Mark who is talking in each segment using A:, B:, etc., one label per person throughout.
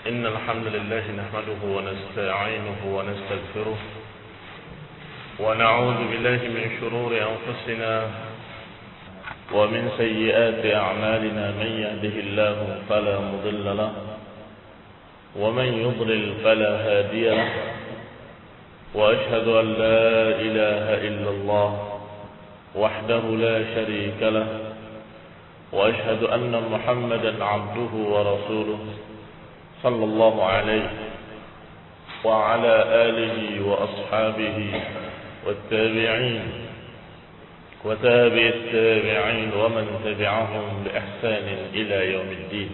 A: إن الحمد لله نحمده ونستعينه ونستغفره ونعوذ بالله من شرور أنفسنا ومن سيئات أعمالنا. من يهده الله فلا مضل له ومن يضلل فلا هادي له، وأشهد أن لا إله إلا الله وحده لا شريك له، وأشهد أن محمدا عبده ورسوله صلى الله عليه وعلى آله وأصحابه والتابعين وتابع التابعين ومن تبعهم بإحسان إلى يوم الدين.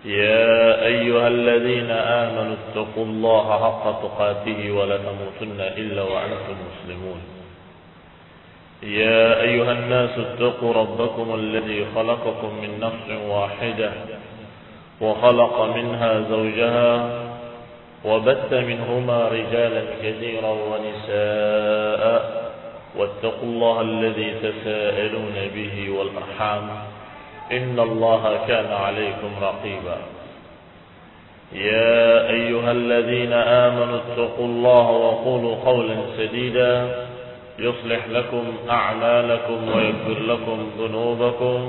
A: يا أيها الذين آمنوا اتقوا الله حق تقاته ولا تموتن إلا وأنتم مسلمون. يا أيها الناس اتقوا ربكم الذي خلقكم من نفس واحدة وخلق منها زوجها وبث منهما رجالا كثيرا ونساء، واتقوا الله الذي تساءلون به والأرحام إن الله كان عليكم رقيبا. يا أيها الذين آمنوا اتقوا الله وقولوا قولا سديدا يصلح لكم أعمالكم ويغفر لكم ذنوبكم،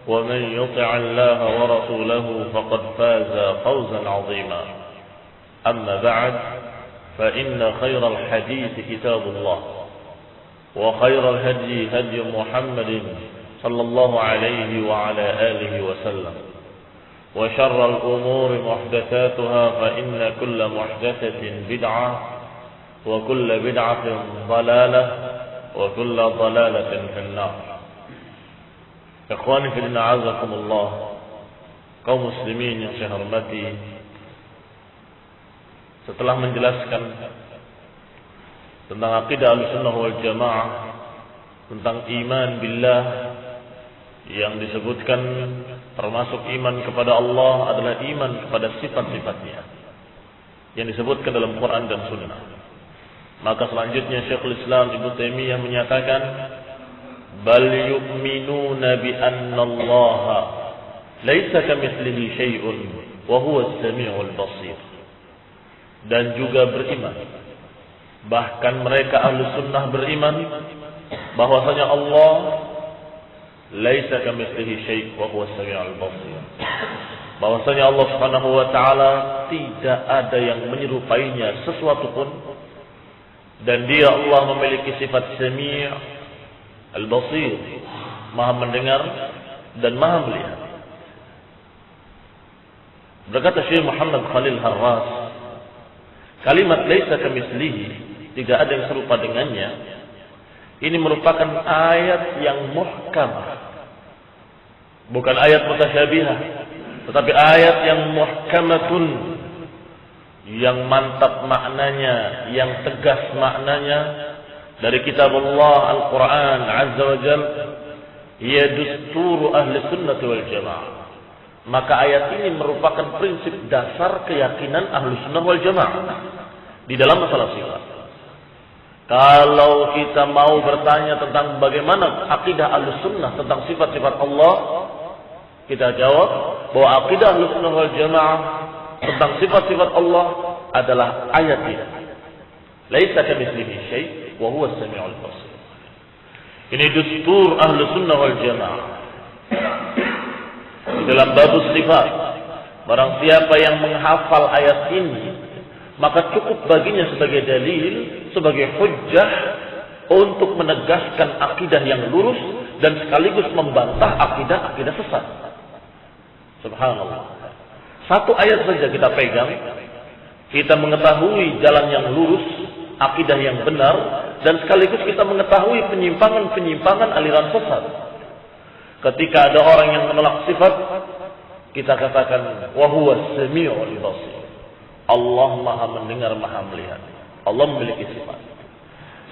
A: ومن يطع الله ورسوله فقد فاز فوزا عظيما. أما بعد، فإن خير الحديث كتاب الله، وخير الهدي هدي محمد صلى الله عليه وعلى آله وسلم، وشر الأمور محدثاتها، فإن كل محدثة بدعة، وكل بدعة ضلالة، وكل ضلالة في النار. Ikhwani fillah, azakumullah, kaum muslimin yang saya hormati, setelah menjelaskan tentang akidah Ahlussunnah wal Jamaah, tentang iman billah yang disebutkan termasuk iman kepada Allah adalah iman kepada sifat-sifatnya yang disebutkan dalam Quran dan Sunnah. Maka selanjutnya Syekhul Islam Ibnu Taimiyah menyatakan, bal yu'minuna bi anna Allah laisa kamitslihi syai'un wa huwa as-sami'ul basir. Dan juga beriman, bahkan mereka Ahlus Sunnah beriman bahwasanya Allah laisa kamitslihi syai' wa huwa as-sami'ul basir. Bahwasanya Allah Subhanahu wa taala tidak ada yang menyerupainya sesuatu pun, dan dia Allah memiliki sifat Sami' Al-Basir, Maha mendengar dan Maha melihat. Berkata Syekh Muhammad Khalil Harras, kalimat laisa kamitslihi, tidak ada yang serupa dengannya, ini merupakan ayat yang muhkam, bukan ayat mutasyabihah, tetapi ayat yang muhkamatun, yang mantap maknanya, yang tegas maknanya, dari kitab Allah Al-Quran Azza wa Jal, ya dusturu ahli sunnati wal jamaah. Maka ayat ini merupakan prinsip dasar keyakinan ahli sunnah wal jamaah di dalam masalah sifat. Kalau kita mau bertanya tentang bagaimana akidah ahli sunnah tentang sifat-sifat Allah, kita jawab bahwa akidah ahli sunnah wal jamaah tentang sifat-sifat Allah adalah ayat ini. Laisa kamitslihi syai' wa huwa as-sami'ul basir. Ini dustur ahli sunnah wal jamaah. Di dalam bab sifat, barang siapa yang menghafal ayat ini, maka cukup baginya sebagai dalil, sebagai hujjah untuk menegaskan akidah yang lurus dan sekaligus membantah akidah-akidah sesat. Subhanallah. Satu ayat saja kita pegang, kita mengetahui jalan yang lurus, akidah yang benar, dan sekaligus kita mengetahui penyimpangan-penyimpangan aliran sesat. Ketika ada orang yang menolak sifat, kita katakan wa huwa as-sami'ul basir. Allah Maha mendengar, Maha melihat. Allah memiliki sifat.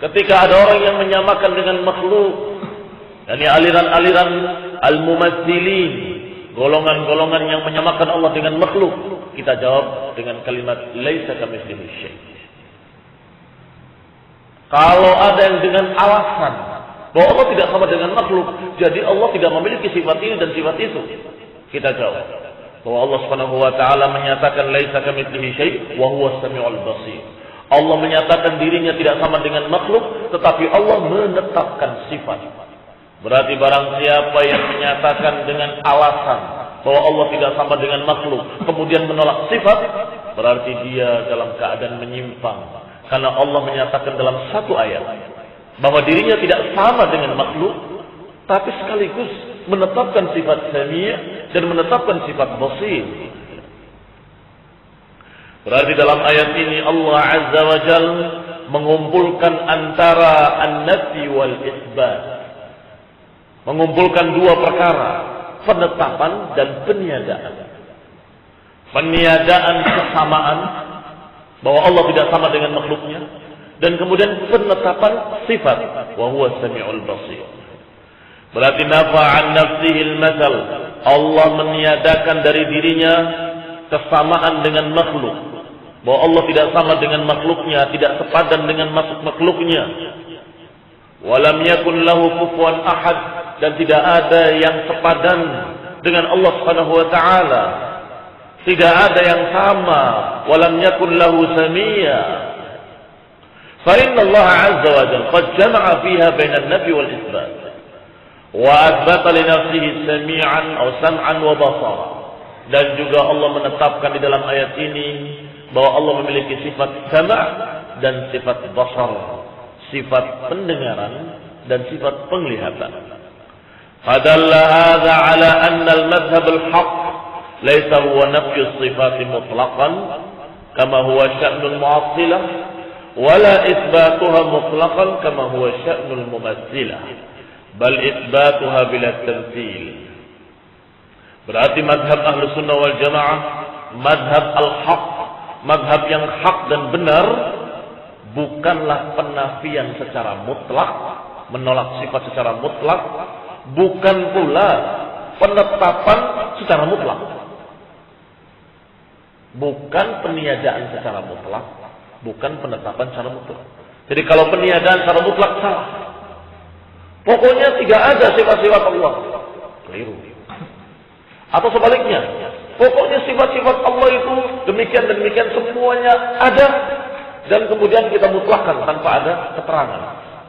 A: Ketika ada orang yang menyamakan dengan makhluk, yakni aliran-aliran al-mumatsilin, golongan-golongan yang menyamakan Allah dengan makhluk, kita jawab dengan kalimat laisa kamitslihi syai'. Kalau ada yang dengan alasan bahwa Allah tidak sama dengan makhluk, jadi Allah tidak memiliki sifat ini dan sifat itu, kita jawab bahwa Allah Subhanahu wa taala menyatakan laisa kamitslihi syai' wa huwas samiul basir. Allah menyatakan dirinya tidak sama dengan makhluk, tetapi Allah menetapkan sifat. Berarti barang siapa yang menyatakan dengan alasan bahwa Allah tidak sama dengan makhluk, kemudian menolak sifat, berarti dia dalam keadaan menyimpang. Karena Allah menyatakan dalam satu ayat bahwa dirinya tidak sama dengan makhluk, tapi sekaligus menetapkan sifat sami' dan menetapkan sifat basir. Berarti dalam ayat ini Allah Azza wa Jalla mengumpulkan antara an-nafi wal isbat. Mengumpulkan dua perkara, penetapan dan peniadaan. Peniadaan kesamaan bahwa Allah tidak sama dengan makhluknya, dan kemudian penetapan sifat wa huwa samiul basir. Berarti nafa an nafsihi al-mathal. Allah meniadakan dari dirinya kesamaan dengan makhluk. Bahwa Allah tidak sama dengan makhluknya, tidak sepadan dengan makhluknya. Walam yakun lahu kufuwan ahad, dan tidak ada yang sepadan dengan Allah Subhanahu wa taala. Tidak ada yang sama. Walam yakun lahu samia. Fa inna Allah Azza wa Jalla qad jama'a fiha bainan nafi wal isbat. Wa athbata li nafsihi sami'an aw sam'an wa basara. Dan juga Allah menetapkan di dalam ayat ini bahwa Allah memiliki sifat sama' dan sifat basar, sifat pendengaran dan sifat penglihatan. Fadalla hadza ala anna al-madhhab al-haqq laysa huwa nafyu as-sifat mutlaqan kama huwa sya'nul mu'attilah wala itsbatuha mutlaqan kama huwa sya'nul mumatsilah bal itsbatuha bila tamtsil. Berarti madhab Ahlus Sunnah wal Jamaah, madhab al-haq, madhab yang hak dan benar, bukanlah penafian secara mutlak, menolak sifat secara mutlak, bukan pula penetapan secara mutlak, bukan peniadaan secara mutlak, bukan penetapan secara mutlak. Jadi kalau peniadaan secara mutlak salah, pokoknya tidak ada sifat-sifat Allah, keliru. Atau sebaliknya, pokoknya sifat-sifat Allah itu demikian dan demikian semuanya ada, dan kemudian kita mutlakkan tanpa ada keterangan.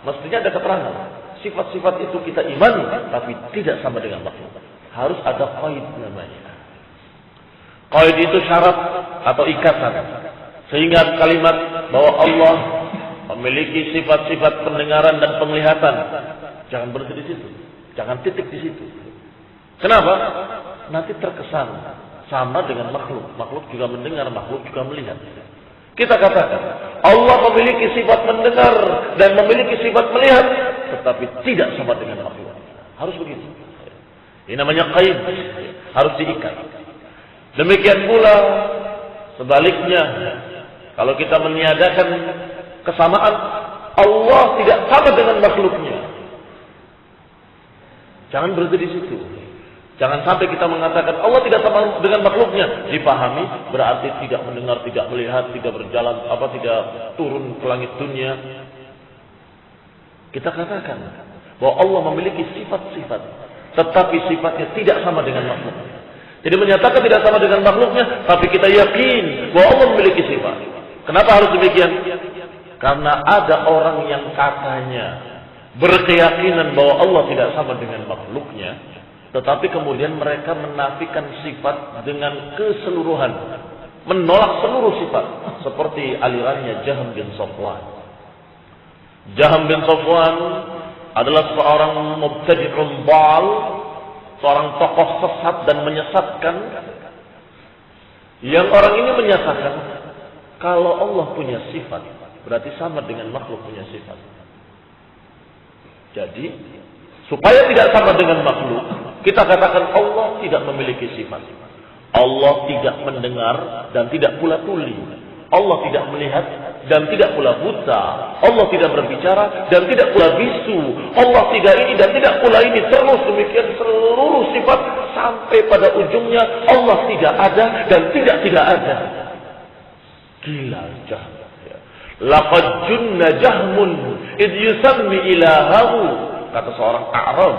A: Mestinya ada keterangan. Sifat-sifat itu kita imani, tapi tidak sama dengan makhluk. Harus ada qaid namanya. Qaid itu syarat atau ikatan. Sehingga kalimat bahwa Allah memiliki sifat-sifat pendengaran dan penglihatan, jangan berhenti di situ. Jangan titik di situ. Kenapa? Nanti terkesan sama dengan makhluk. Makhluk juga mendengar, makhluk juga melihat. Kita katakan Allah memiliki sifat mendengar dan memiliki sifat melihat, tetapi tidak sama dengan makhluk. Harus begitu. Ini namanya qaid, harus diikat. Demikian pula sebaliknya, kalau kita meniadakan kesamaan, Allah tidak sama dengan makhluknya. Jangan berhenti di situ. Jangan sampai kita mengatakan Allah tidak sama dengan makhluknya. Dipahami berarti tidak mendengar, tidak melihat, tidak berjalan, tidak turun ke langit dunia. Kita katakan bahwa Allah memiliki sifat-sifat, tetapi sifatnya tidak sama dengan makhluknya. Jadi menyatakan tidak sama dengan makhluknya, tapi kita yakin bahwa Allah memiliki sifat. Kenapa harus demikian? Karena ada orang yang katanya berkeyakinan bahwa Allah tidak sama dengan makhluknya, tetapi kemudian mereka menafikan sifat dengan keseluruhan, menolak seluruh sifat, seperti alirannya Jahm bin Safwan. Jahm bin Safwan adalah seorang mubtadi'un dhal, seorang tokoh sesat dan menyesatkan, yang orang ini menyatakan kalau Allah punya sifat berarti sama dengan makhluk punya sifat. Jadi supaya tidak sama dengan makhluk, kita katakan Allah tidak memiliki sifat. Allah tidak mendengar dan tidak pula tuli. Allah tidak melihat dan tidak pula buta. Allah tidak berbicara dan tidak pula bisu. Allah tidak ini dan tidak pula ini. Terus demikian seluruh sifat sampai pada ujungnya Allah tidak ada dan tidak ada. Gila Jahm. Laqad junna Jahmun id yusammi ilahahu. Kata seorang A'rab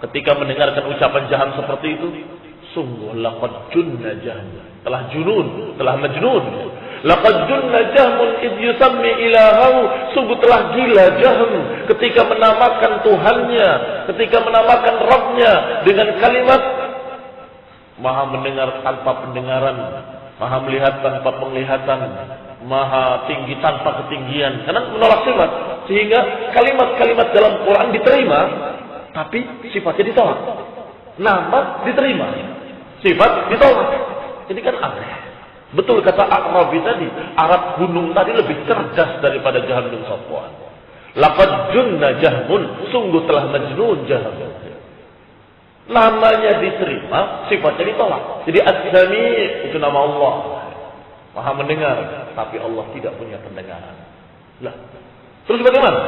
A: ketika mendengarkan ucapan Jahm seperti itu, sungguh laqad junna Jahm, telah junun, telah majnun. Laqad junna Jahmun id yusammi ilahahu, sungguh telah gila Jahm ketika menamakan Tuhannya, ketika menamakan Rabbnya dengan kalimat Maha mendengar tanpa pendengaran, Maha melihat tanpa penglihatan, Maha tinggi tanpa ketinggian. Karena menolak sifat, sehingga kalimat-kalimat dalam Quran diterima, tapi sifatnya ditolak. Nama diterima, sifat ditolak. Ini kan aneh. Betul kata A'rabi tadi, Arab gunung tadi lebih cerdas daripada Jahm bin Safwan. Laqad junna Jahmun, sungguh telah majnun Jahm. Namanya diterima, sifatnya ditolak. Jadi As-Sami' itu nama Allah, Maha mendengar, tapi Allah tidak punya pendengaran. Lah, terus bagaimana?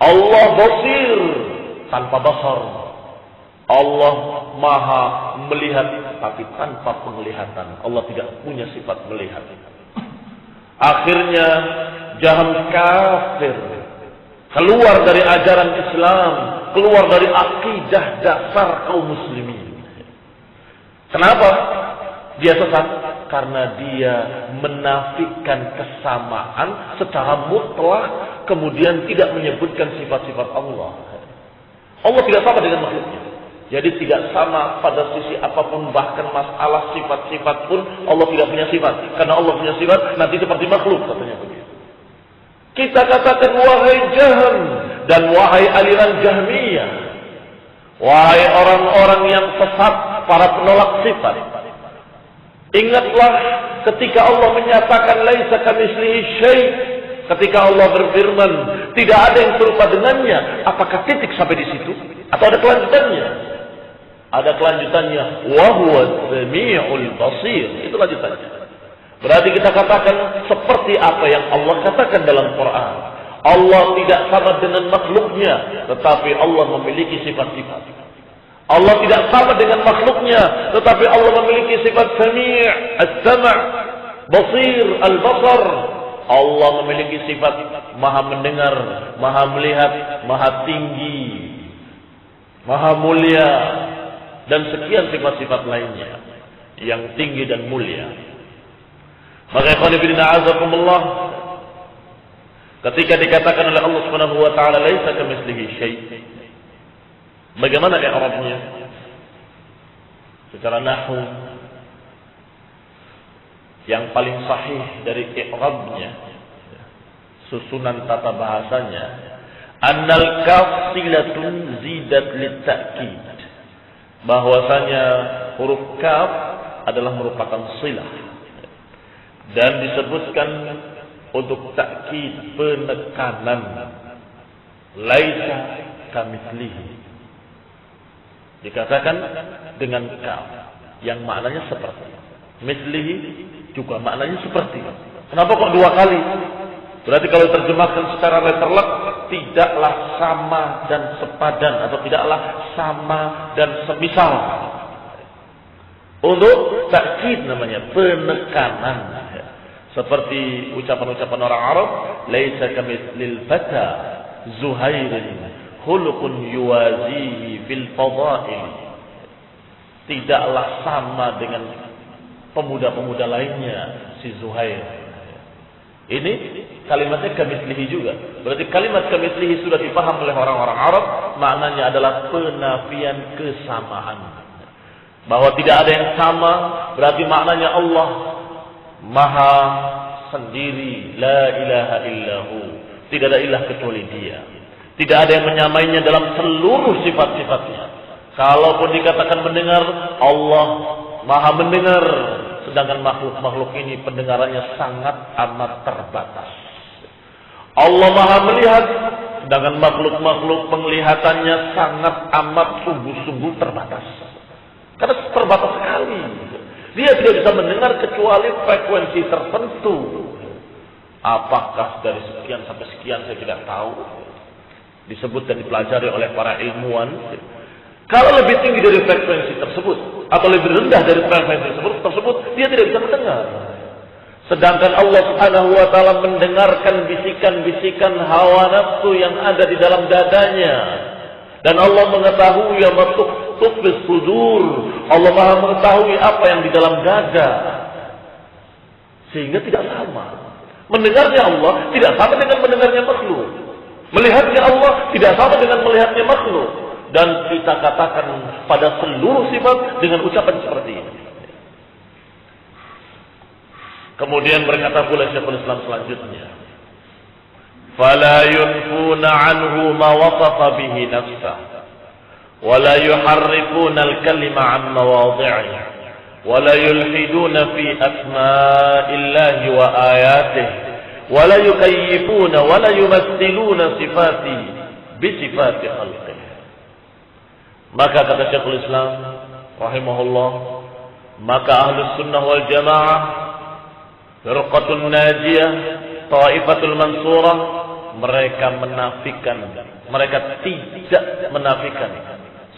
A: Allah Basir tanpa basar. Allah Maha melihat tapi tanpa penglihatan. Allah tidak punya sifat melihat. Akhirnya Jahm kafir, keluar dari ajaran Islam, keluar dari akidah dasar kaum muslimin. Kenapa dia sesat? Karena dia menafikan kesamaan secara mutlak, kemudian tidak menyebutkan sifat-sifat Allah. Allah tidak sama dengan makhluknya. Jadi tidak sama pada sisi apapun, bahkan masalah sifat-sifat pun Allah tidak punya sifat. Karena Allah punya sifat nanti seperti makhluk, katanya begitu. Kita katakan wahai Jahm dan wahai aliran Jahmiyah, wahai orang-orang yang sesat, para penolak sifat, ingatlah ketika Allah menyatakan laisa kamitslihi syai', ketika Allah berfirman tidak ada yang serupa dengannya, apakah titik sampai di situ atau ada kelanjutannya? Ada kelanjutannya, wa huwas samiul basir. Itu lanjutannya. Berarti kita katakan seperti apa yang Allah katakan dalam Quran. Allah tidak sama dengan makhluknya, tetapi Allah memiliki sifat-sifat. Allah tidak sama dengan makhluknya, tetapi Allah memiliki sifat sami', as-sam', basir, al-basar. Allah memiliki sifat maha mendengar, maha melihat, maha tinggi, maha mulia, dan sekian sifat-sifat lainnya yang tinggi dan mulia. Maka ikhwan fillah a'azakumullah, ketika dikatakan oleh Allah Subhanahu wa taala laisa kamitslihi syai', bagaimana i'rabnya? Secara nahwu yang paling sahih dari i'rabnya, susunan tata bahasanya, annal kaf silatun zidat lit-ta'kid, bahwasanya huruf kaf adalah merupakan silah dan disebutkan untuk takkid, penekanan. Laisa kamitslihi dikatakan dengan kaf yang maknanya seperti, mislihi juga maknanya seperti. Kenapa kok dua kali? Berarti kalau terjemahkan secara letterlek, tidaklah sama dan sepadan, atau tidaklah sama dan semisal. Untuk takkid namanya penekanan. Seperti ucapan-ucapan orang Arab, laisa kamitslil fata Zuhairin khuluqun yuwazihi fil fadail. Tidaklah sama dengan pemuda-pemuda lainnya si Zuhair. Ini kalimatnya kamitslihi juga. Berarti kalimat kamitslihi sudah dipaham oleh orang-orang Arab, maknanya adalah penafian kesamaan. Bahwa tidak ada yang sama, berarti maknanya Allah Maha sendiri, la ilaha illahu. Tidak ada ilah kecuali Dia. Tidak ada yang menyamainya dalam seluruh sifat-sifatnya. Kalaupun dikatakan mendengar, Allah Maha mendengar. Sedangkan makhluk-makhluk ini pendengarannya sangat amat terbatas. Allah Maha melihat, sedangkan makhluk-makhluk penglihatannya sangat amat sungguh-sungguh terbatas. Karena terbatas sekali. Dia tidak bisa mendengar kecuali frekuensi tertentu. Apakah dari sekian sampai sekian saya tidak tahu. Disebut dan dipelajari oleh para ilmuwan. Kalau lebih tinggi dari frekuensi tersebut, atau lebih rendah dari frekuensi tersebut, dia tidak bisa mendengar. Sedangkan Allah Subhanahu wa taala mendengarkan bisikan-bisikan hawa nafsu yang ada di dalam dadanya. Dan Allah mengetahui tukhfis sudur. Allah Maha mengetahui apa yang di dalam dada. Sehingga tidak sama. Mendengarnya Allah tidak sama dengan mendengarnya makhluk. Melihatnya Allah tidak sama dengan melihatnya makhluk. Dan kita katakan pada seluruh sifat dengan ucapan seperti ini. Kemudian berkata pula Syekhul Islam selanjutnya, "Fala yunfuna 'anhu ma wasafa bihi nafsah, wa la yuharrifuna al-kalima 'an mawadhi'ihi, wa la yulhiduna fi asma'illahi wa ayatihi, wa la yukayyifuna wa la yumassiluna sifatihi bi sifati khalqihi." Maka kata Syekhul Islam rahimahullah, maka Ahlus Sunnah wal Jamaah, Firqatul Najiyah, Taifatul Mansurah, mereka menafikan, mereka tidak menafikan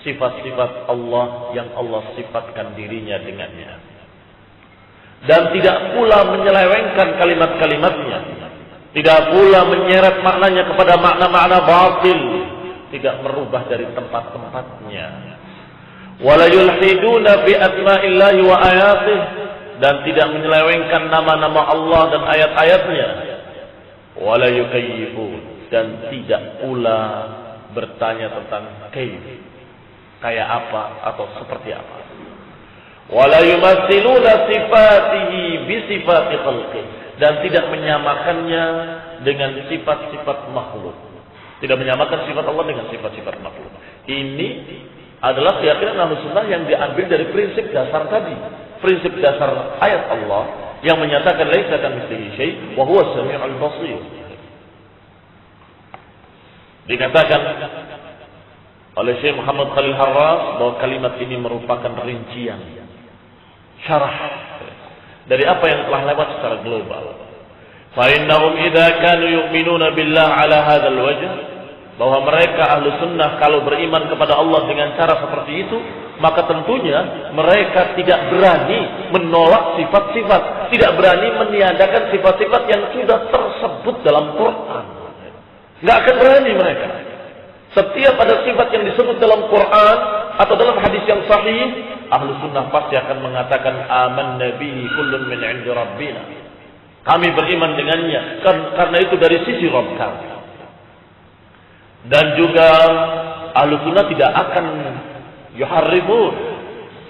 A: sifat-sifat Allah yang Allah sifatkan dirinya dengannya. Dan tidak pula menyelewengkan kalimat-kalimatnya. Tidak pula menyeret maknanya kepada makna-makna batil. Tidak merubah dari tempat-tempatnya. Wala yulhiduna bi asma'illahi wa ayatihi, dan tidak menyelewengkan nama-nama Allah dan ayat-ayatnya. Wala yukayyifun, dan tidak pula bertanya tentang kayak apa atau seperti apa. Wala yumassiluna sifatihi bi sifati khalqi, dan tidak menyamakannya dengan sifat-sifat makhluk. Tidak menyamakan sifat Allah dengan sifat-sifat makhluk. Ini adalah keyakinan Ahlus Sunnah yang diambil dari prinsip dasar tadi. Prinsip dasar ayat Allah yang menyatakan laisa kamitslihi syai' wa huwa as-sami'ul basir. Dikatakan oleh Syekh Muhammad Khalil Harras bahwa kalimat ini merupakan rincian, syarah dari apa yang telah lewat secara global. Fa innahum idza kanu yu'minuna billah ala hadzal wajh, bahwa mereka Ahlus Sunnah kalau beriman kepada Allah dengan cara seperti itu, maka tentunya mereka tidak berani menolak sifat-sifat, tidak berani meniadakan sifat-sifat yang sudah tersebut dalam Quran. Nggak akan berani mereka. Setiap ada sifat yang disebut dalam Quran atau dalam hadis yang sahih, Ahlus Sunnah pasti akan mengatakan amanna bihi kullun min 'indi rabbina. Kami beriman dengannya karena itu dari sisi Rabb kami. Dan juga Ahlus Sunnah tidak akan yuharrifun,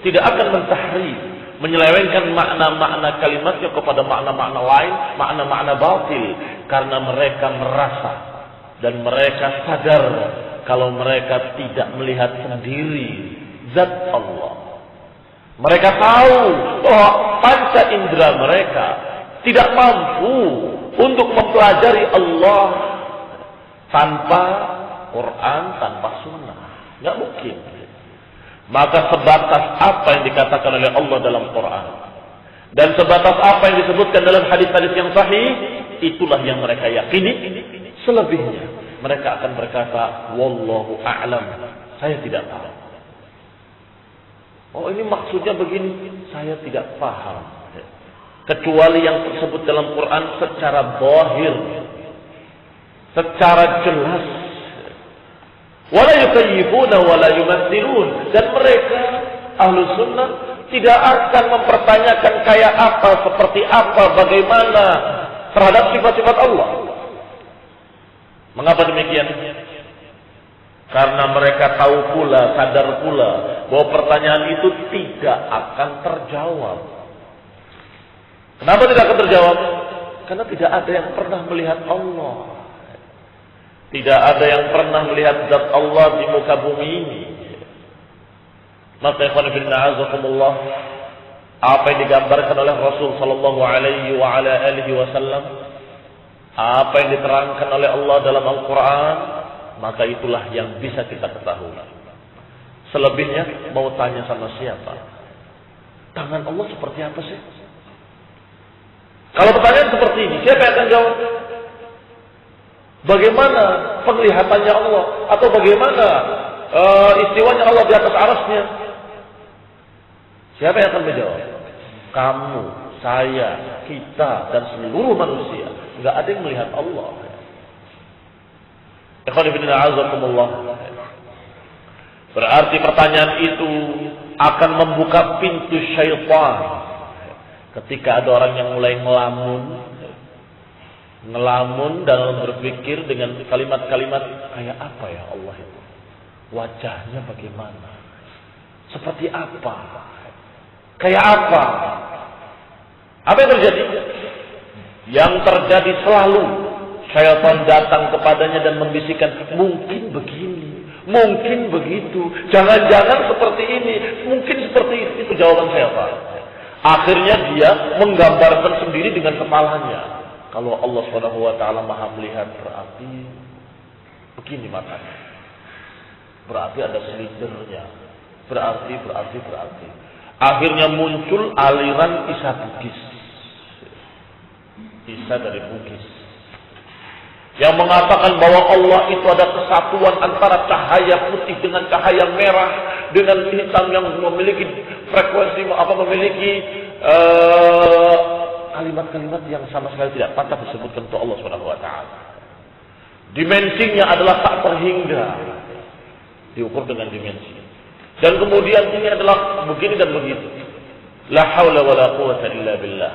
A: tidak akan mentahrif, menyelewengkan makna-makna kalimatnya kepada makna-makna lain, makna-makna batil, karena mereka merasa dan mereka sadar kalau mereka tidak melihat sendiri zat Allah. Mereka tahu bahwa panca indera mereka tidak mampu untuk mempelajari Allah tanpa Quran, tanpa sunnah. Nggak mungkin. Maka sebatas apa yang dikatakan oleh Allah dalam Quran dan sebatas apa yang disebutkan dalam hadis-hadis yang sahih, itulah yang mereka yakini. Selebihnya mereka akan berkata wallahu a'lam, saya tidak tahu. Oh, ini maksudnya begini, saya tidak paham. Kecuali yang tersebut dalam Quran secara zahir, secara jelas. Wala yukayyifuna wala yumassilun, dan mereka Ahlus Sunnah tidak akan mempertanyakan kayak apa, seperti apa, bagaimana terhadap sifat-sifat Allah. Mengapa demikian? Karena mereka tahu pula, sadar pula bahwa pertanyaan itu tidak akan terjawab. Kenapa tidak akan terjawab? Karena tidak ada yang pernah melihat Allah. Tidak ada yang pernah melihat zat Allah di muka bumi ini. Maka ikhwan fillah azakumullah, apa yang digambarkan oleh Rasul sallallahu alaihi wa ala alihi wasallam, apa yang diterangkan oleh Allah dalam Al-Qur'an, maka itulah yang bisa kita ketahui. Selebihnya mau tanya sama siapa? Tangan Allah seperti apa sih? Kalau pertanyaan seperti ini, siapa yang akan jawab? Bagaimana penglihatannya Allah? Atau bagaimana istiwanya Allah di atas arasnya? Siapa yang akan menjawab? Kamu, saya, kita, dan seluruh manusia. Enggak ada yang melihat Allah. Ikhwan fillah azakumullah. Berarti pertanyaan itu akan membuka pintu syaitan. Ketika ada orang yang mulai ngelamun dalam berpikir dengan kalimat-kalimat kayak apa ya Allah itu? Wajahnya bagaimana? Seperti apa? Kayak apa? Apa yang terjadi? Yang terjadi selalu syaitan datang kepadanya dan membisikkan, mungkin begini, mungkin begitu, jangan-jangan seperti ini, mungkin seperti itu jawaban syaitan. Akhirnya dia menggambarkan sendiri dengan kepalanya. Kalau Allah SWT Maha melihat, berarti begini matanya. Berarti ada selindernya. Berarti. Akhirnya muncul aliran Isa Bugis. Isa dari Bugis. Yang mengatakan bahwa Allah itu ada kesatuan antara cahaya putih dengan cahaya merah, dengan hitam yang memiliki frekuensi, memiliki kalimat-kalimat yang sama sekali tidak pantas disebutkan untuk Allah SWT. Dimensinya adalah tak terhingga, diukur dengan dimensi. Dan kemudian ini adalah begini dan begitu. La haula wa la quwwata illa billah.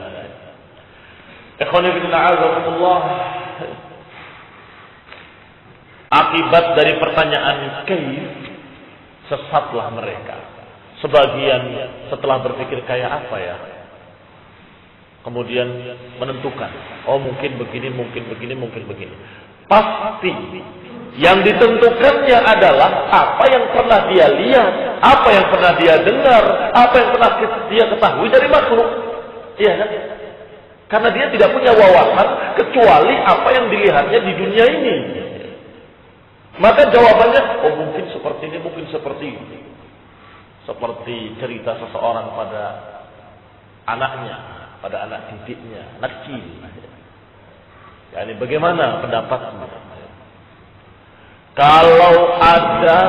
A: Ikhwani fillah, a'azakumullah. Akibat dari pertanyaan kaif, sesatlah mereka. Sebagian setelah berpikir kayak apa ya, kemudian menentukan, oh mungkin begini. Pasti yang ditentukannya adalah apa yang pernah dia lihat, apa yang pernah dia dengar, apa yang pernah dia ketahui dari makhluk. Iya kan? Karena dia tidak punya wawasan kecuali apa yang dilihatnya di dunia ini. Maka jawabannya, oh mungkin seperti ini, mungkin seperti ini. Seperti cerita seseorang pada anaknya, pada anak didiknya, anak kecil. Ya, ini bagaimana pendapatmu? Kalau ada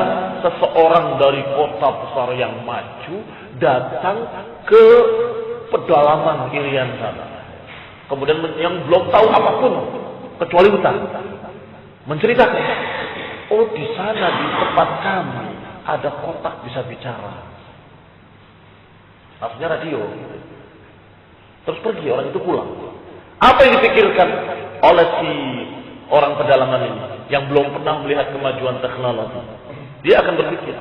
A: seseorang dari kota besar yang maju datang ke pedalaman Irian sana, kemudian yang belum tahu apapun kecuali hutan, menceritakan, oh di sana di tempat kami ada kotak bisa bicara. Maksudnya radio. Terus pergi, orang itu pulang. Apa yang dipikirkan oleh si orang pedalaman ini yang belum pernah melihat kemajuan teknologi? Dia akan berpikir,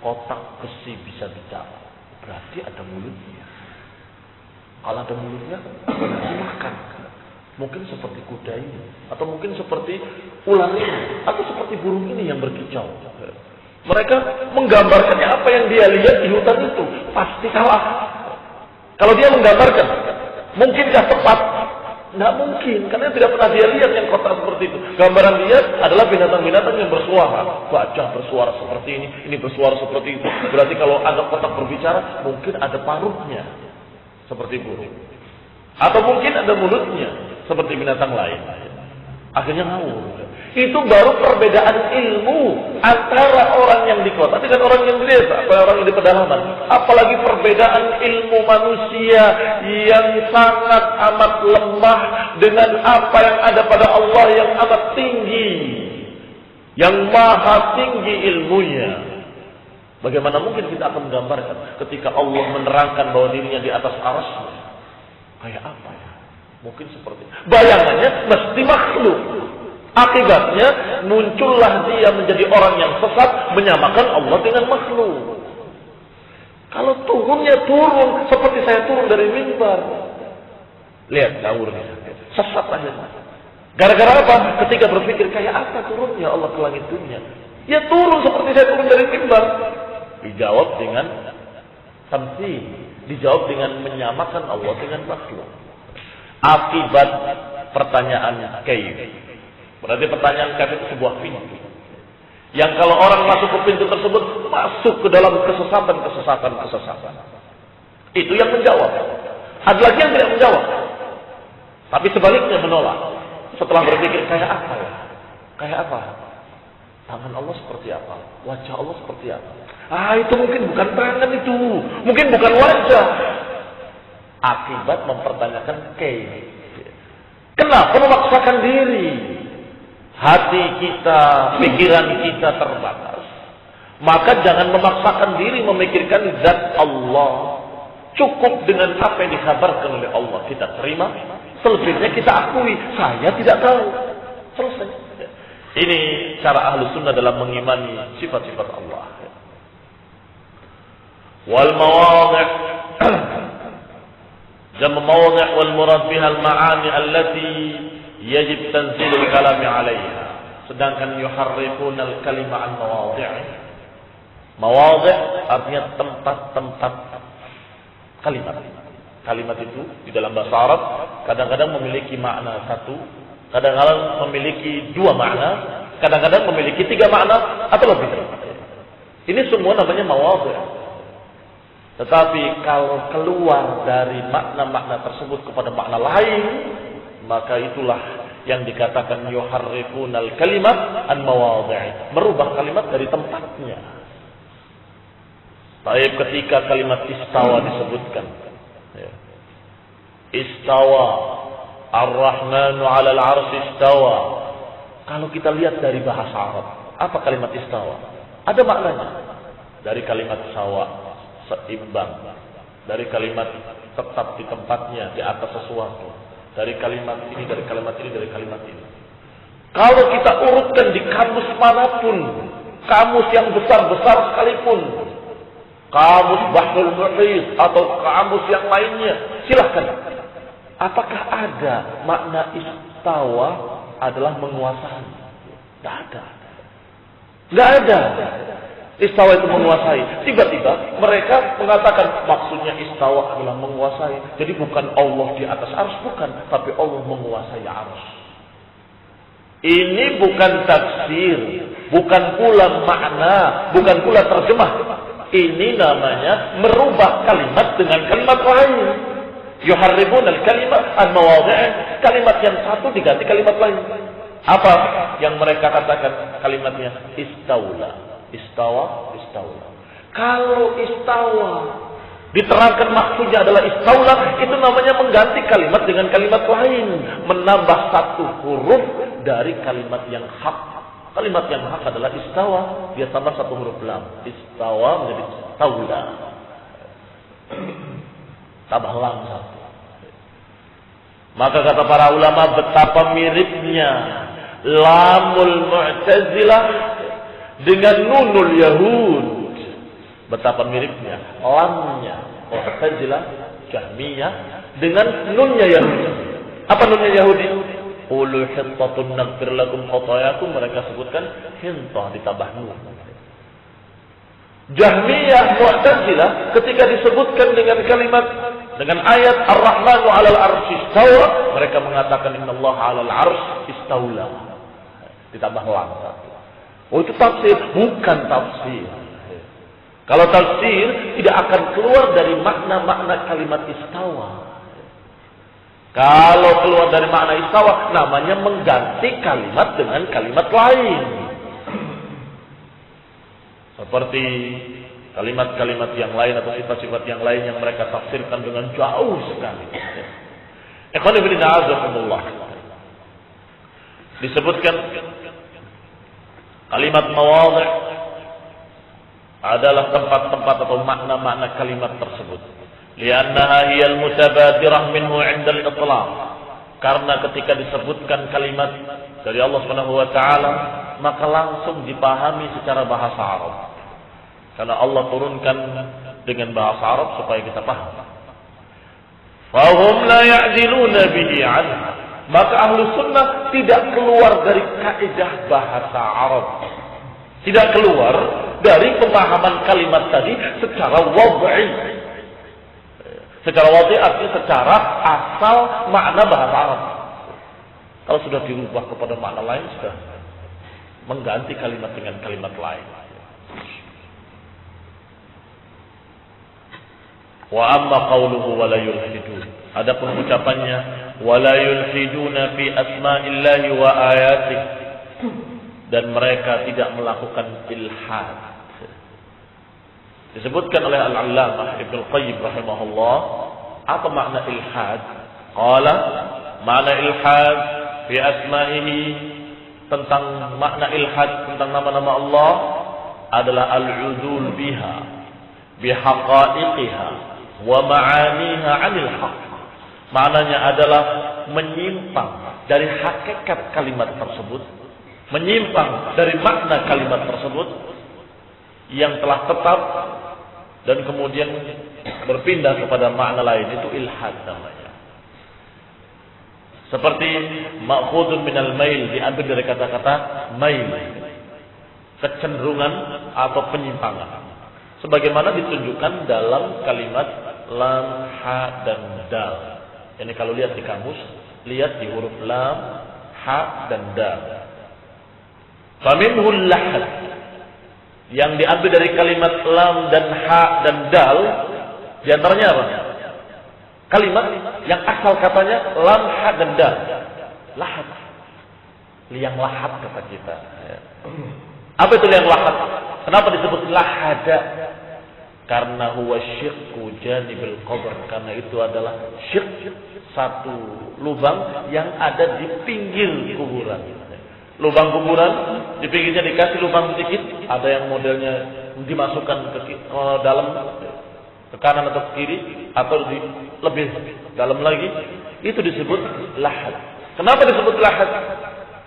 A: kotak besi bisa bicara, berarti ada mulutnya. Kalau ada mulutnya, berarti makan. Mungkin seperti kuda ini, atau mungkin seperti ular ini, atau seperti burung ini yang berkicau. Mereka menggambarkannya apa yang dia lihat di hutan itu pasti salah. Kalau dia menggambarkan, mungkinkah tepat? Tidak mungkin, karena tidak pernah dia lihat yang kotak seperti itu. Gambaran dia adalah binatang-binatang yang bersuara. Gajah bersuara seperti ini bersuara seperti itu. Berarti kalau ada kotak berbicara, mungkin ada paruhnya seperti burung, atau mungkin ada mulutnya seperti binatang lain. Akhirnya ngawur. Itu baru perbedaan ilmu antara orang yang di kota dengan orang yang di desa, orang yang di pedalaman. Apalagi perbedaan ilmu manusia yang sangat amat lemah dengan apa yang ada pada Allah yang amat tinggi, yang maha tinggi ilmunya. Bagaimana mungkin kita akan menggambarkan ketika Allah menerangkan bahwa dirinya di atas arasnya? Kayak apa ya? Mungkin seperti bayangannya mesti makhluk. Akibatnya muncullah dia menjadi orang yang sesat, menyamakan Allah dengan makhluk. Kalau turunnya turun seperti saya turun dari mimbar. Lihat ngawurnya, sesat aja. Gara-gara apa? Ketika berpikir kayak apa turunnya Allah ke langit dunia? Ya turun seperti saya turun dari mimbar. Dijawab dengan tamtsil, dijawab dengan menyamakan Allah dengan makhluk. Akibat pertanyaan kaif. Berarti pertanyaan kaif itu sebuah pintu. Yang kalau orang masuk ke pintu tersebut, masuk ke dalam kesesatan. Itu yang menjawab. Ada lagi yang tidak menjawab. Tapi sebaliknya menolak. Setelah berpikir, kayak apa ya? Kayak apa? Tangan Allah seperti apa? Wajah Allah seperti apa? Itu mungkin bukan tangan itu. Mungkin bukan wajah. Akibat mempertanyakan kaif. Kenapa memaksakan diri? Hati kita, pikiran kita terbatas. Maka jangan memaksakan diri memikirkan zat Allah. Cukup dengan apa yang dikabarkan oleh Allah kita terima. Selebihnya kita akui, saya tidak tahu. Selesai. Ini cara ahlu sunnah dalam mengimani sifat-sifat Allah. Wal mawadhi' jam mawadhi' wal murad biha al ma'ani allati yajib tanzilul kalami 'alayha. Sedangkan yuharrifuna al kalima an mawadhi'. Mawadhi' artinya tempat-tempat kalimat. Kalimat itu di dalam bahasa Arab kadang-kadang memiliki makna satu, kadang-kadang memiliki dua makna, kadang-kadang memiliki tiga makna atau lebih. Ini semua namanya mawadhi'. Tetapi kalau keluar dari makna-makna tersebut kepada makna lain, maka itulah yang dikatakan yuharrifunal kalimat an mawadhi', merubah kalimat dari tempatnya. Baik ketika kalimat istawa disebutkan, istawa ar-Rahmanu 'alal 'arsy istawa. Kalau kita lihat dari bahasa Arab, apa kalimat istawa? Ada maknanya. Dari kalimat sawa, seimbang. Dari kalimat tetap di tempatnya, di atas sesuatu. Dari kalimat ini, dari kalimat ini, dari kalimat ini. Kalau kita urutkan di kamus manapun, kamus yang besar-besar sekalipun, kamus Bahrul Muhit atau kamus yang lainnya, silahkan. Apakah ada makna istawa adalah menguasai? Tidak ada. Tidak ada. Istawa itu menguasai. Tiba-tiba mereka mengatakan maksudnya istawa adalah menguasai. Jadi bukan Allah di atas arsy, bukan, tapi Allah menguasai arsy. Ini bukan tafsir, bukan pula makna, bukan pula terjemah. Ini namanya merubah kalimat dengan kalimat lain. Yuharribun al-kalimat an-mawadhi', kalimat yang satu diganti kalimat lain. Apa yang mereka katakan kalimatnya? Istaula. Istawa, istaula. Kalau istawa diterangkan maksudnya adalah istaula, itu namanya mengganti kalimat dengan kalimat lain, menambah satu huruf dari kalimat yang hak. Kalimat yang hak adalah istawa, dia tambah satu huruf lam. Istawa menjadi istaula. Tambah lam satu. Maka kata para ulama betapa miripnya lamul Mu'tazilah dengan nunul Yahud. Betapa miripnya lamnya Mu'tazilah, Jahmiyah dengan nunnya Yahudi. Apa nunnya Yahudi? Qulu hittatun naghfir lakum khatayakum, mereka sebutkan hintah ditambah nun. Jahmiyah, Mu'tazilah ketika disebutkan dengan kalimat dengan ayat Ar-Rahmanu 'alal 'arsy istawa, mereka mengatakan innallaha 'alal 'arsy istaula. Ditambah lam satu. Oh, itu tafsir, bukan tafsir. Kalau tafsir tidak akan keluar dari makna-makna kalimat istawa. Kalau keluar dari makna istawa, namanya mengganti kalimat dengan kalimat lain. Seperti kalimat-kalimat yang lain atau sifat-sifat yang lain yang mereka tafsirkan dengan jauh sekali. Ikhwan fillah a'azakumullah. Disebutkan kalimat mawadhi' adalah tempat-tempat atau makna-makna kalimat tersebut. Li'annaha hiyal mutabadirah minhu 'inda al-itlaq. Karena ketika disebutkan kalimat dari Allah Subhanahu wa taala, maka langsung dipahami secara bahasa Arab. Karena Allah turunkan dengan bahasa Arab supaya kita paham. Fahum la ya'diluna bihi 'anha. Maka ahlu sunnah tidak keluar dari kaidah bahasa Arab. Tidak keluar dari pemahaman kalimat tadi secara wad'i. Secara wad'i artinya secara asal makna bahasa Arab. Kalau sudah dirubah kepada makna lain, sudah mengganti kalimat dengan kalimat lain. Wa amma qawluhu wa la yulhidun. Adapun ucapannya wa la yulhiduna fi asma'illahi wa ayatih, dan mereka tidak melakukan ilhad. Disebutkan oleh Al-Allamah Ibnu Qayyim rahimahullah, apa makna ilhad? Qala makna ilhad fi asma'ihi, tentang makna ilhad tentang nama-nama Allah, adalah al-udul biha bihaqaiqiha wa ma'aniha 'anil haqq. Maknanya adalah menyimpang dari hakikat kalimat tersebut, menyimpang dari makna kalimat tersebut yang telah tetap dan kemudian berpindah kepada makna lain, itu ilhad namanya. Seperti ma'khudun minal mail, diambil dari kata-kata mail, kecenderungan atau penyimpangan. Sebagaimana ditunjukkan dalam kalimat lam, ha, dan dal. Ini kalau lihat di kamus, lihat di huruf lam, ha, dan dal. Faminhul lahad, yang diambil dari kalimat lam dan ha dan dal, di antaranya apa? Kalimat yang asal katanya lam, ha, dan dal. Lahad. Liang lahat kata kita. Apa itu liang lahat? Kenapa disebut lahada? Karena huwa syiqqu janibil qabr, karena itu adalah syikh, satu lubang yang ada di pinggir kuburan. Lubang kuburan, di pinggirnya dikasih lubang sedikit, ada yang modelnya dimasukkan ke dalam, ke kanan atau ke kiri, atau di lebih dalam lagi, itu disebut lahad. Kenapa disebut lahad?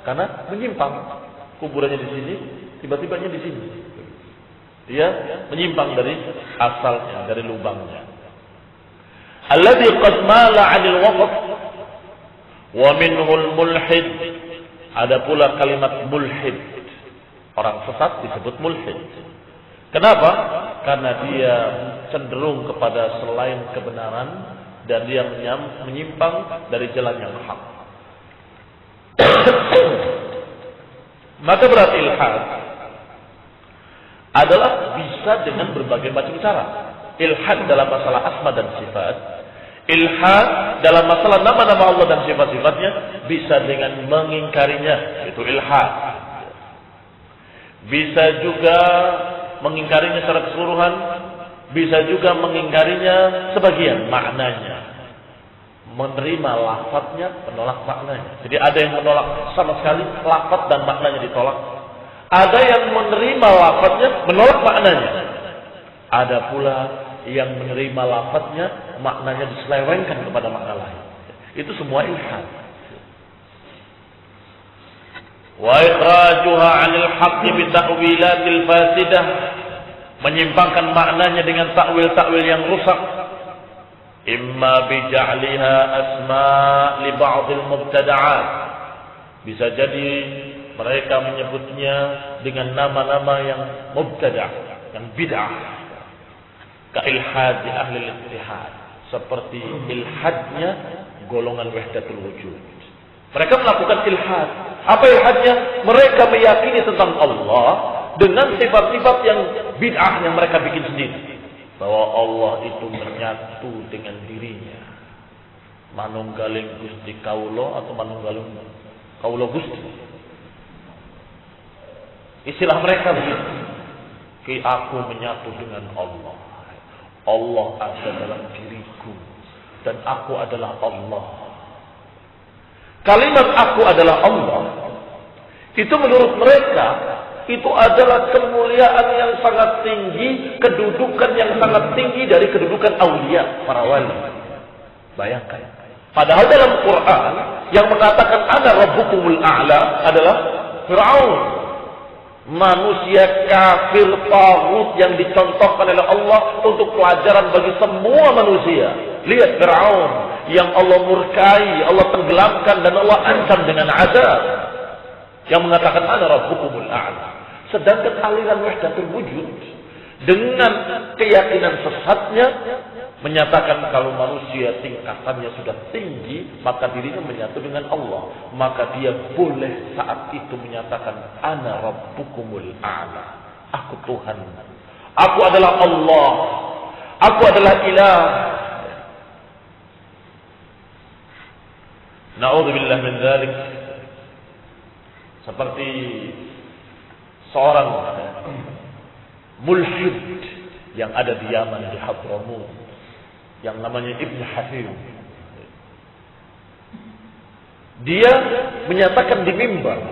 A: Karena menyimpang, kuburannya di sini, tiba-tibanya di sini. Dia menyimpang dari asalnya, dari lubangnya. Alladzi qad mala 'anil waqf wa minhul mulhid. Ada pula kalimat mulhid. Orang sesat disebut mulhid. Kenapa? Karena dia cenderung kepada selain kebenaran dan dia menyimpang dari jalan yang hak. Maka berarti ilhad adalah bisa dengan berbagai macam cara. Ilhad dalam masalah asma dan sifat, ilhad dalam masalah nama-nama Allah dan sifat-sifatnya, bisa dengan mengingkarinya, itu ilhad. Bisa juga mengingkarinya secara keseluruhan, bisa juga mengingkarinya sebagian maknanya. Menerima lafadznya, menolak maknanya. Jadi ada yang menolak sama sekali lafadz dan maknanya ditolak. Ada yang menerima lafadznya, menolak maknanya. Ada pula yang menerima lafadznya, maknanya diselewengkan kepada makna lain. Itu semua ilhad. Wa ikhrajuha 'anil haqqi bi ta'wilatil fasidah, menyimpangkan maknanya dengan takwil-takwil yang rusak. Imma bi ja'liha asma' li ba'dil mubtada'at. Bisa jadi mereka menyebutnya dengan nama-nama yang mubtada', yang bid'ah. Ka-ilhad di ahli al-ittihad, seperti ilhadnya golongan wahdatul wujud. Mereka melakukan ilhad. Apa ilhadnya? Mereka meyakini tentang Allah dengan sifat-sifat yang bid'ah yang mereka bikin sendiri. Bahwa Allah itu menyatu dengan dirinya. Manunggaling Gusti Kaulo atau manunggaling Kaulo Gusti. Istilah mereka begitu. Ki aku menyatu dengan Allah. Allah ada dalam diriku dan aku adalah Allah. Kalimat aku adalah Allah itu menurut mereka itu adalah kemuliaan yang sangat tinggi, kedudukan yang sangat tinggi dari kedudukan aulia, para wali. Bayangkan. Padahal dalam Quran yang mengatakan ana rabbukumul a'la adalah Fir'aun. Manusia kafir taghut yang dicontohkan oleh Allah untuk pelajaran bagi semua manusia. Lihat Fir'aun yang Allah murkai, Allah tenggelamkan dan Allah ancam dengan azab. Yang mengatakan ana rabbukumul a'la. Sedangkan aliran wahdatul wujud dengan keyakinan sesatnya menyatakan kalau manusia tingkatannya sudah tinggi, maka dirinya menyatu dengan Allah. Maka dia boleh saat itu menyatakan ana rabbukumul a'la. Aku Tuhan. Aku adalah Allah. Aku adalah ilah. Na'udzubillah min dzalik. Seperti seorang mulhid yang ada di Yaman, di Hadramut, yang namanya Ibn Hafir. Dia menyatakan di mimbar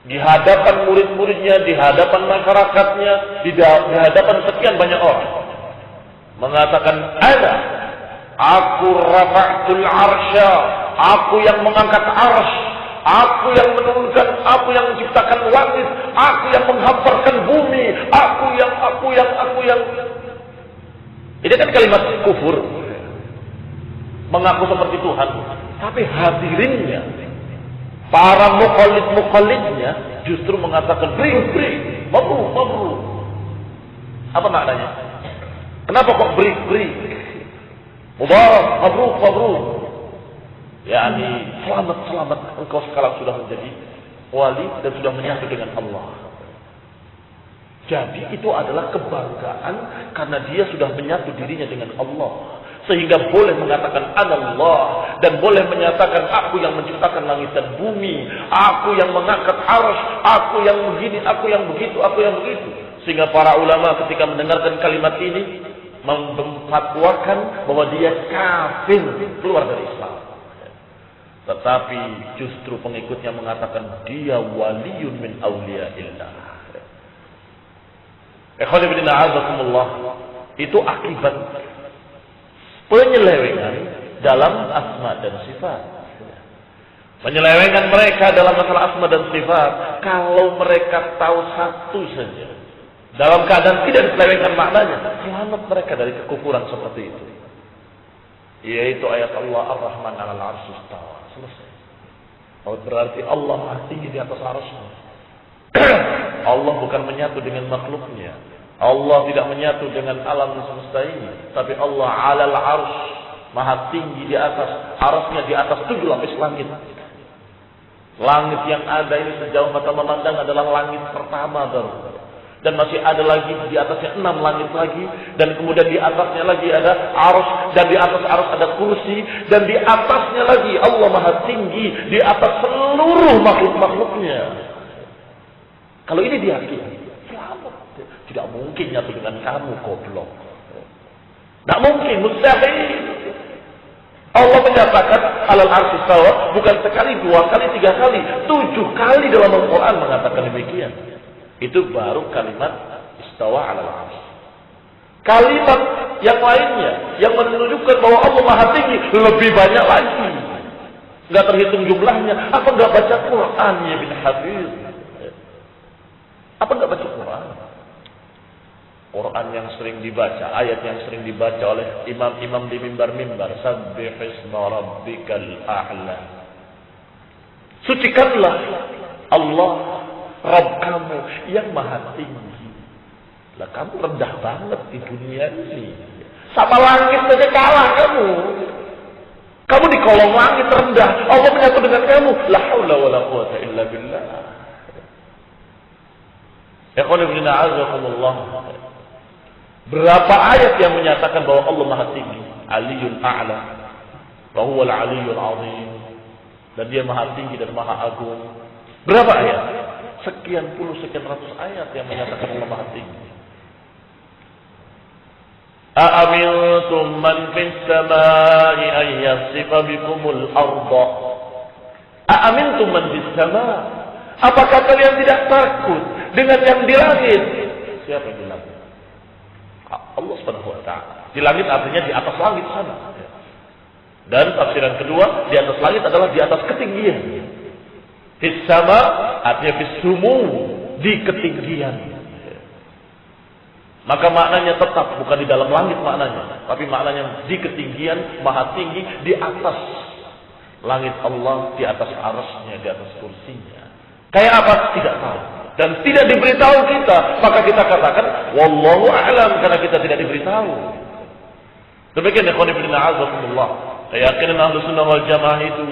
A: di hadapan murid-muridnya, di hadapan masyarakatnya, di hadapan sekian banyak orang, mengatakan, aku rafa'tul arsya, aku yang mengangkat arsy, aku yang menurunkan, aku yang menciptakan langit, aku yang menghamparkan bumi, aku yang. Ini kan kalimat kufur, mengaku seperti Tuhan, tapi hadirinnya, para mukallid-mukallidnya justru mengatakan beri, mabrur. Apa maknanya? Kenapa kok beri? Mubarak, mabrur. Yani selamat engkau sekarang sudah menjadi wali dan sudah menyatu dengan Allah. Jadi itu adalah kebanggaan karena dia sudah menyatu dirinya dengan Allah. Sehingga boleh mengatakan anallah dan boleh menyatakan aku yang menciptakan langit dan bumi, aku yang mengangkat arsy, aku yang begini, aku yang begitu. Sehingga para ulama ketika mendengarkan kalimat ini memfatwakan bahwa dia kafir, keluar dari Islam. Tetapi justru pengikutnya mengatakan dia waliyun min awliyaillah. Ikhwan fillah a'azakumullah, itu akibat penyelewengan dalam asma dan sifat. Penyelewengan mereka dalam masalah asma dan sifat, kalau mereka tahu satu saja, dalam keadaan tidak diselewengkan maknanya, selamat mereka dari kekufuran seperti itu. Yaitu ayat Allah Ar-Rahman 'alal 'arsy istawa. Selesai. Oh, berarti Allah Maha tinggi di atas arsy-Nya. Allah bukan menyatu dengan makhluknya. Allah tidak menyatu dengan alam semesta ini, tapi Allah 'alal 'arsy, Maha tinggi di atas arsy-Nya, di atas 7 lapis langit. Langit yang ada ini sejauh mata memandang adalah langit pertama baru. Dan masih ada lagi di atasnya 6 langit lagi, dan kemudian di atasnya lagi ada arsy, dan di atas arsy ada kursi, dan di atasnya lagi Allah Maha tinggi di atas seluruh makhluk-makhluknya. Kalau ini diyakini, selamat. Tidak mungkin nyatu dengan kamu, goblok. Tidak mungkin, mustahil. Allah menyatakan alal arsy istawa bukan sekali, 2 kali, 3 kali, 7 kali dalam Al-Quran mengatakan demikian. Itu baru kalimat istawa alal arsy. Kalimat yang lainnya yang menunjukkan bahwa Allah Maha tinggi lebih banyak lagi. Enggak terhitung jumlahnya. Apa enggak baca Quran ya bin Hafiz? Apa enggak baca Quran? Quran yang sering dibaca, ayat yang sering dibaca oleh imam-imam di mimbar-mimbar, Sabbihisma rabbikal a'la. Sucikanlah Allah Rabb kamu yang Maha tinggi. Lah kamu rendah banget di dunia ini. Sama langit saja kalah kamu. Kamu di kolong langit rendah. Allah menyatu dengan kamu. La haula wala quwata illa billah. Ikhwan fillah a'azakumullah. Berapa ayat yang menyatakan bahwa Allah Maha tinggi, Aliyul A'la, wa huwal Aliyyul 'Azim, dan dia Maha tinggi dan Maha agung. Berapa ayat? Sekian ratus ayat yang menyatakan Allah Maha tinggi. A'amintum man fis samaa'i an yasifa bikumul arda. A'amintum man fis samaa'. Apakah kalian tidak takut dengan yang di langit? Siapa yang di langit? Allah Subhanahu wa ta'ala. Di langit artinya di atas langit sana. Dan tafsiran kedua, di atas langit adalah di atas ketinggian. Fis sama artinya fis sumu, di ketinggian. Maka maknanya tetap bukan di dalam langit maknanya, tapi maknanya di ketinggian, Maha tinggi di atas langit Allah, di atas arsy-Nya, di atas kursinya. Kayak apa? Tidak tahu. Dan tidak diberitahu kita, maka kita katakan wallahu a'lam, karena kita tidak diberitahu. Demikian ikhwan fillah a'azakumullah. Keyakinan Ahlus Sunnah wal Jamaah itu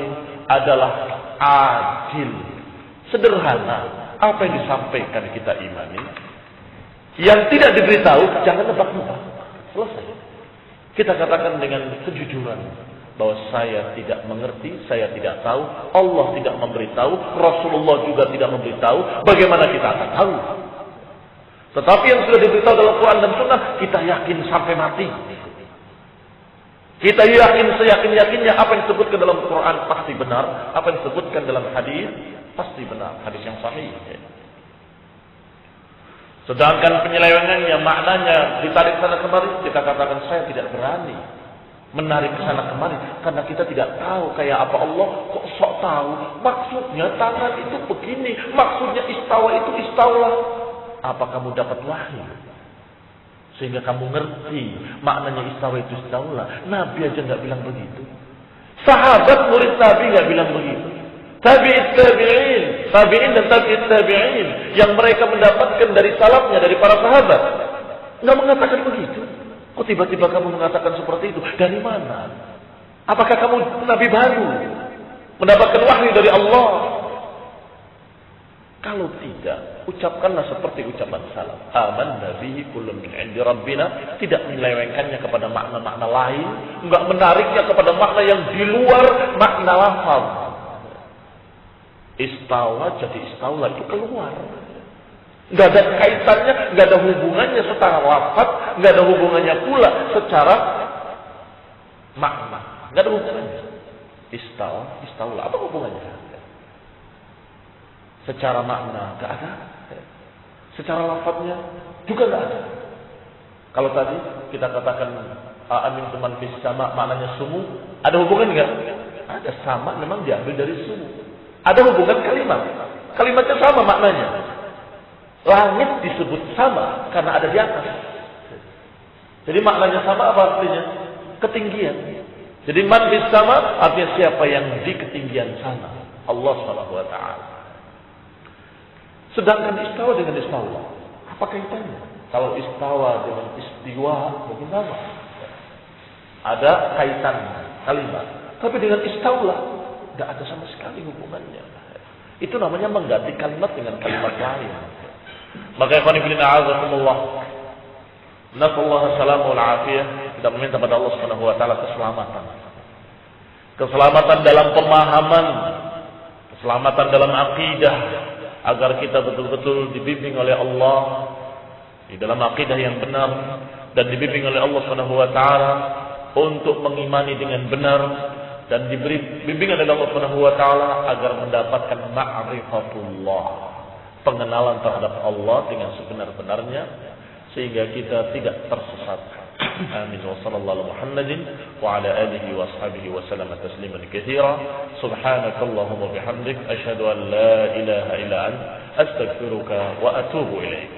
A: adalah adil, sederhana. Apa yang disampaikan kita imani, yang tidak diberitahu jangan nebak-nebak. Selesai. Kita katakan dengan kejujuran bahwa saya tidak mengerti, saya tidak tahu, Allah tidak memberitahu, Rasulullah juga tidak memberitahu. Bagaimana kita akan tahu? Tetapi yang sudah diberitahu dalam Quran dan Sunnah, kita yakin sampai mati. Kita yakin seyakin-yakinnya apa yang disebutkan dalam Quran pasti benar, apa yang disebutkan dalam hadis pasti benar, hadis yang sahih. Sedangkan penyelewengannya, maknanya ditarik sana kemari, kita katakan saya tidak berani menarik ke sana kemari karena kita tidak tahu kayak apa Allah kok sok tahu. Maksudnya tangan itu begini, maksudnya istawa itu istawa. Apa kamu dapat wahyu sehingga kamu ngerti maknanya istawa itu istawa? Nabi aja nggak bilang begitu. Sahabat murid Nabi nggak bilang begitu. Tabi'in dan tabi'it tabi'in yang mereka mendapatkan dari salafnya, dari para sahabat, nggak mengatakan begitu. Kok tiba-tiba kamu mengatakan seperti itu? Dari mana? Apakah kamu Nabi baru mendapatkan wahyu dari Allah? Kalau tidak, ucapkanlah seperti ucapan salaf. Amanna bihi kullun min 'indi rabbina, tidak menyelewengkannya kepada makna-makna lain, enggak menariknya kepada makna yang di luar makna lafaz. Istawa jadi istawa itu keluar. Enggak ada kaitannya, enggak ada hubungannya secara lafaz, enggak ada hubungannya pula secara makna. Enggak ada hubungannya. Istawa, apa hubungannya? Secara makna enggak ada. Secara lafaznya juga enggak ada. Kalau tadi kita katakan amin teman fis sama maknanya sumu, ada hubungan enggak? Ada, sama memang diambil dari sumu. Ada hubungan kalimat. Kalimatnya sama maknanya. Langit disebut sama karena ada di atas. Jadi maknanya sama apa artinya? Ketinggian. Jadi man fis sama artinya siapa yang di ketinggian sana. Allah Subhanahu wa taala. Sedangkan istawa dengan istawa, apa kaitannya? Kalau istawa dengan istiwa mungkin sama. Ada kaitan kalimat. Tapi dengan istawa tidak ada sama sekali hubungannya. Itu namanya mengganti kalimat dengan kalimat lain. Maka ikhwan fillah a'azakumullah, nasallahu salamu wal afiyah, kita meminta pada Allah Subhanahu wa taala keselamatan. Keselamatan dalam pemahaman, keselamatan dalam akidah, agar kita betul-betul dibimbing oleh Allah di dalam akidah yang benar dan dibimbing oleh Allah Subhanahu wa taala untuk mengimani dengan benar dan diberi bimbingan oleh Allah Subhanahu wa taala agar mendapatkan ma'rifatullah, pengenalan terhadap Allah dengan sebenar-benarnya sehingga kita tidak tersesat. Amin wa sallallahu Muhammadin wa ala alihi wa ashabihi wa sallam tasliman katsira. Subhanakallahumma bihamdik asyhadu an la ilaha illa anta astaghfiruka wa atubu ilaik.